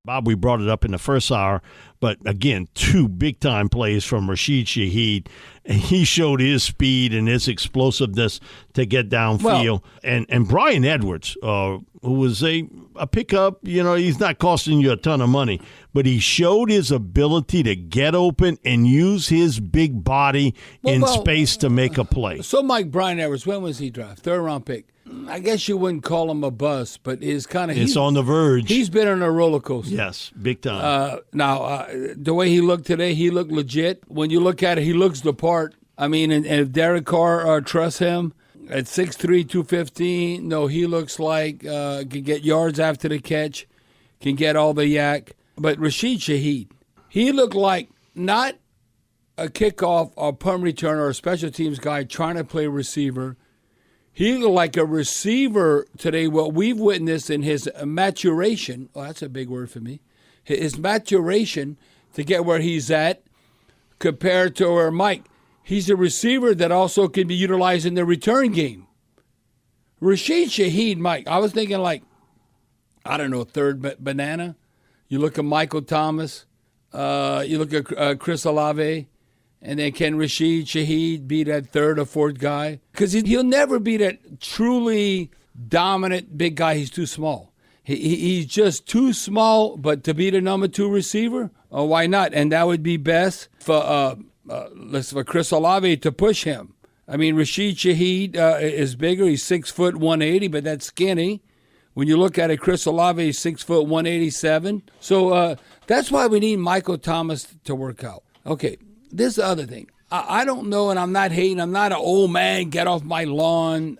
Bob, we brought it up in the first hour, but again, two big-time plays from Rashid Shaheed. He showed his speed and his explosiveness to get downfield. And Brian Edwards, who was a pickup, he's not costing you a ton of money, but he showed his ability to get open and use his big body in space to make a play. So, Mike, Brian Edwards, when was he drafted? Third-round pick. I guess you wouldn't call him a bust, but it's on the verge. He's been on a roller coaster. Yes, big time. Now, the way he looked today, he looked legit. When you look at it, he looks the part. I mean, and if Derek Carr trusts him at 6'3", 215, no, he looks like can get yards after the catch, can get all the yak. But Rashid Shaheed, he looked like not a kickoff or punt returner or a special teams guy trying to play receiver. He looked like a receiver today, what we've witnessed in his maturation. Oh, that's a big word for me. His maturation to get where he's at compared to where Mike. He's a receiver that also can be utilized in the return game. Rashid Shaheed, Mike, I was thinking third banana. You look at Michael Thomas. You look at Chris Olave. And then can Rashid Shaheed be that third or fourth guy? Because he'll never be that truly dominant big guy. He's too small. He's just too small, but to be the number 2 receiver, why not? And that would be best for Chris Olave to push him. I mean, Rashid Shaheed is bigger. He's 6 foot 180, but that's skinny. When you look at it, Chris Olave is 6 foot 187. So that's why we need Michael Thomas to work out. Okay. This is the other thing. I don't know, and I'm not hating. I'm not an old man, get off my lawn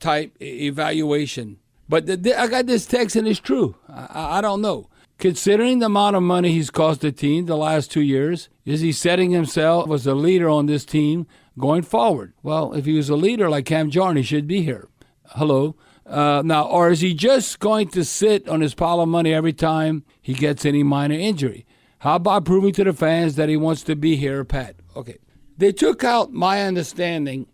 type evaluation. But I got this text, and it's true. I don't know. Considering the amount of money he's cost the team the last 2 years, is he setting himself as a leader on this team going forward? Well, if he was a leader like Cam Jordan, he should be here. Hello. Now, or is he just going to sit on his pile of money every time he gets any minor injury? How about proving to the fans that he wants to be here, Pat? Okay. They took out, my understanding,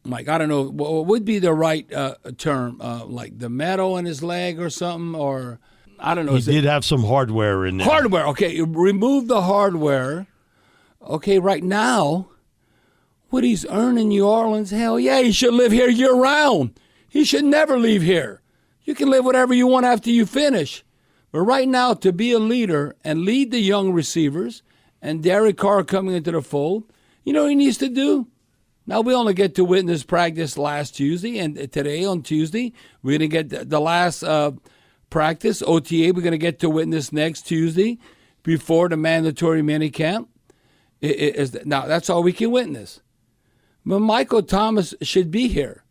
Mike, I don't know, what would be the right term, like the metal in his leg or something, or I don't know. He did have some hardware in there. Hardware, okay. Remove the hardware. Okay, right now, what he's earning in New Orleans, hell yeah, he should live here year-round. He should never leave here. You can live whatever you want after you finish. But right now, to be a leader and lead the young receivers and Derek Carr coming into the fold, you know what he needs to do? Now, we only get to witness practice last Tuesday, and today on Tuesday, we're going to get the last practice, OTA, we're going to get to witness next Tuesday before the mandatory minicamp. Now, that's all we can witness. But Michael Thomas should be here,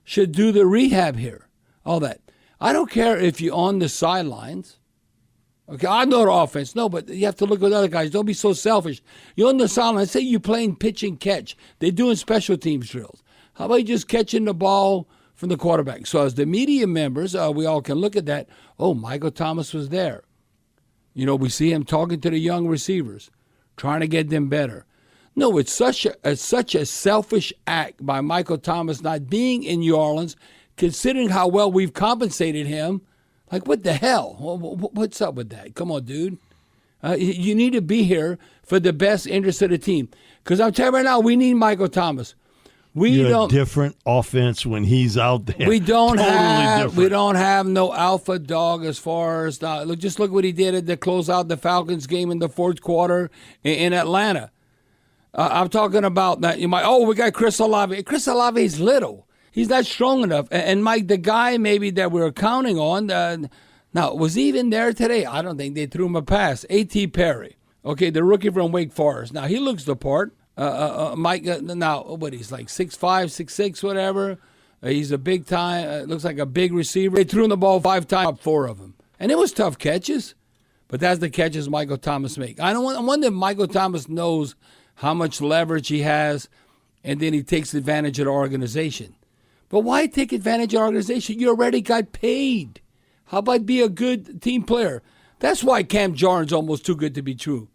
should do the rehab here, all that. I don't care if you're on the sidelines. Okay, I know the offense. No, but you have to look at other guys. Don't be so selfish. You're on the sidelines. Say you're playing pitch and catch. They're doing special teams drills. How about you just catching the ball from the quarterback? So as the media members, we all can look at that. Oh, Michael Thomas was there. You know, we see him talking to the young receivers, trying to get them better. No, it's such a selfish act by Michael Thomas not being in New Orleans, considering how well we've compensated him. Like, what the hell? What's up with that? Come on, dude. You need to be here for the best interest of the team. Because I'm telling you right now, we need Michael Thomas. You're a different offense when he's out there. We don't have no alpha dog as far as just look what he did to close out the Falcons game in the fourth quarter in Atlanta. I'm talking about that. You might, we got Chris Olave. Chris Olave is little. He's not strong enough. And Mike, the guy maybe that we were counting on, now, was he even there today? I don't think they threw him a pass. A.T. Perry, okay, the rookie from Wake Forest. Now, he looks the part. Mike, now, he's like 6'5", 6'6", whatever. He's a big time, looks like a big receiver. They threw him the ball 5 times, 4 of them. And it was tough catches, but that's the catches Michael Thomas makes. I wonder if Michael Thomas knows how much leverage he has, and then he takes advantage of the organization. But why take advantage of the organization? You already got paid. How about be a good team player? That's why Cam Jordan's almost too good to be true.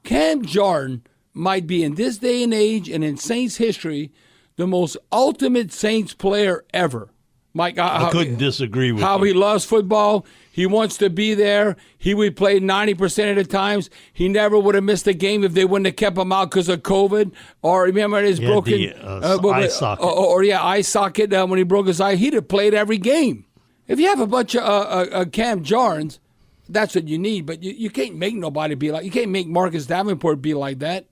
Cam Jordan might be, in this day and age and in Saints history, the most ultimate Saints player ever. Mike, I couldn't disagree with how you. he loves football. He wants to be there. He would play 90% of the times. He never would have missed a game if they wouldn't have kept him out because of COVID. Or remember his broken eye socket. Eye socket when he broke his eye. He'd have played every game. If you have a bunch of Cam Jorns, that's what you need. But you can't make nobody be like. You can't make Marcus Davenport be like that.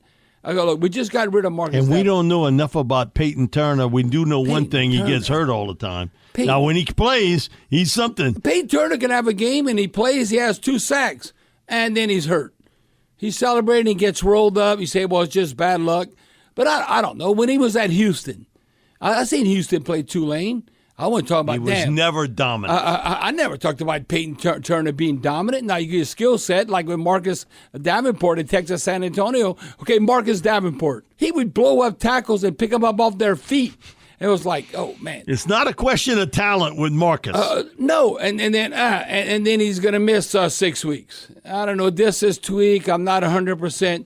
I go, look, we just got rid of Marcus. And we don't know enough about Peyton Turner. We do know one thing: Turner. he gets hurt all the time. Now, when he plays, he's something. Peyton Turner can have a game, and he plays. He has 2 sacks, and then he's hurt. He's celebrating. He gets rolled up. You say, well, it's just bad luck. But I don't know. When he was at Houston, I seen Houston play Tulane. I want to talk about He was never dominant. I never talked about Peyton Turner being dominant. Now, you get a skill set like with Marcus Davenport at Texas San Antonio. Okay, Marcus Davenport. He would blow up tackles and pick them up off their feet. It was like, oh, man. It's not a question of talent with Marcus. No, and then he's going to miss 6 weeks. I don't know. This is tweak. I'm not 100%.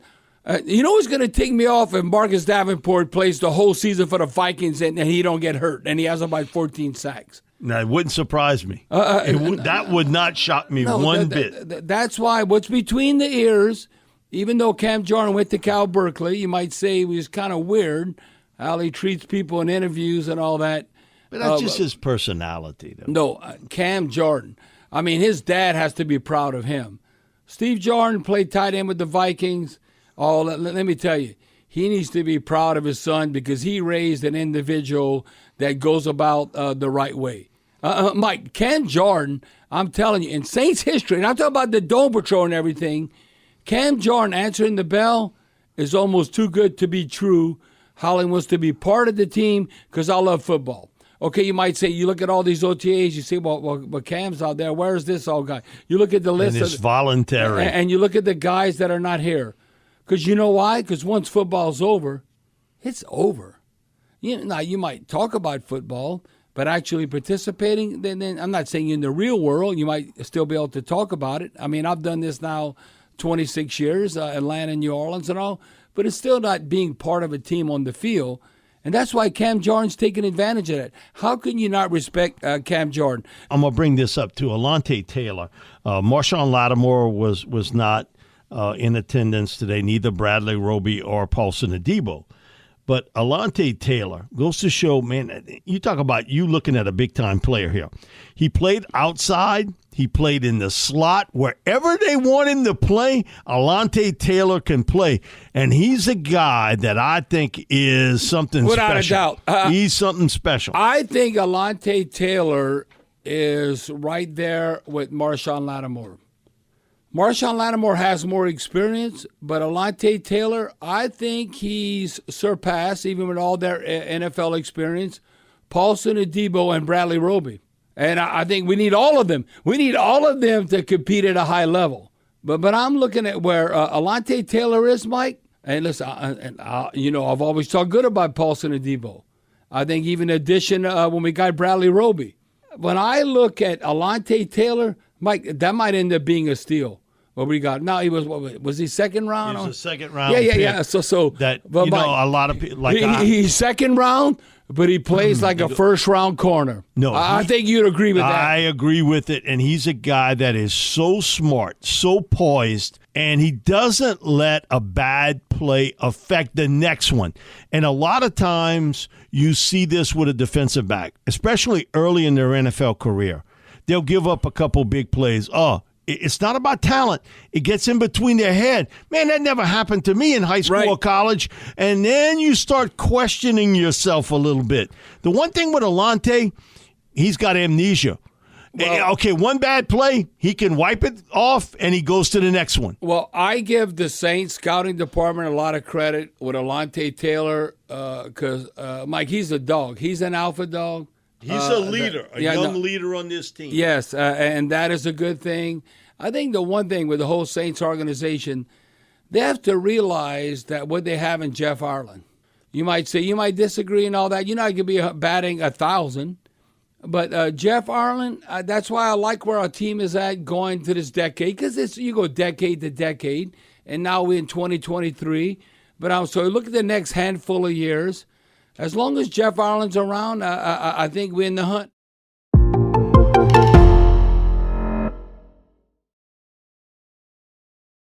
You know what's going to take me off if Marcus Davenport plays the whole season for the Vikings and he don't get hurt and he has about 14 sacks? Now, it wouldn't surprise me. That would not shock me one bit. That's why what's between the ears, even though Cam Jordan went to Cal Berkeley, you might say he was kind of weird how he treats people in interviews and all that. But that's just his personality, though. No, Cam Jordan. I mean, his dad has to be proud of him. Steve Jordan played tight end with the Vikings. Oh, let me tell you, he needs to be proud of his son because he raised an individual that goes about the right way. Mike, Cam Jordan, I'm telling you, in Saints history, and I'm talking about the Dome Patrol and everything, Cam Jordan answering the bell is almost too good to be true. Holly wants to be part of the team because I love football. Okay, you might say, you look at all these OTAs, you say, well, Cam's out there. Where is this all guy? You look at the list. And it's voluntary. And you look at the guys that are not here. Because you know why? Because once football's over, it's over. Now, you might talk about football, but actually participating, then I'm not saying in the real world, you might still be able to talk about it. I mean, I've done this now 26 years, Atlanta, New Orleans and all, but it's still not being part of a team on the field. And that's why Cam Jordan's taking advantage of that. How can you not respect Cam Jordan? I'm going to bring this up to Alontae Taylor. Marshawn Lattimore was not in attendance today, neither Bradley Roby or Paulson Adebo. But Alontae Taylor goes to show, man, you talk about you looking at a big-time player here. He played outside. He played in the slot. Wherever they want him to play, Alontae Taylor can play. And he's a guy that I think is something without special. Without a doubt. He's something special. I think Alontae Taylor is right there with Marshawn Lattimore. Marshawn Lattimore has more experience, but Alontae Taylor, I think he's surpassed, even with all their NFL experience, Paulson Adebo and Bradley Roby. And I think we need all of them. We need all of them to compete at a high level. But I'm looking at where Alontae Taylor is, Mike. And listen, I've always talked good about Paulson Adebo. I think even addition when we got Bradley Roby. When I look at Alontae Taylor, Mike, that might end up being a steal. What we got? No, he was he second round? He was a second round. Yeah. So that a lot of people he's second round, but he plays like a first round corner. No, I think you'd agree with that. I agree with it, and he's a guy that is so smart, so poised, and he doesn't let a bad play affect the next one. And a lot of times you see this with a defensive back, especially early in their NFL career. They'll give up a couple big plays. It's not about talent. It gets in between their head. Man, that never happened to me in high school or college. And then you start questioning yourself a little bit. The one thing with Alontae, he's got amnesia. Well, okay, one bad play, he can wipe it off, and he goes to the next one. Well, I give the Saints scouting department a lot of credit with Alontae Taylor because, Mike, he's a dog. He's an alpha dog. He's a leader, young leader on this team. Yes, and that is a good thing. I think the one thing with the whole Saints organization, they have to realize that what they have in Jeff Ireland. You might say, you might disagree and all that. You know, I could be batting 1,000. But Jeff Ireland, that's why I like where our team is at going to this decade, because you go decade to decade, and now we're in 2023. But so look at the next handful of years. As long as Jeff Ireland's around, I think we're in the hunt.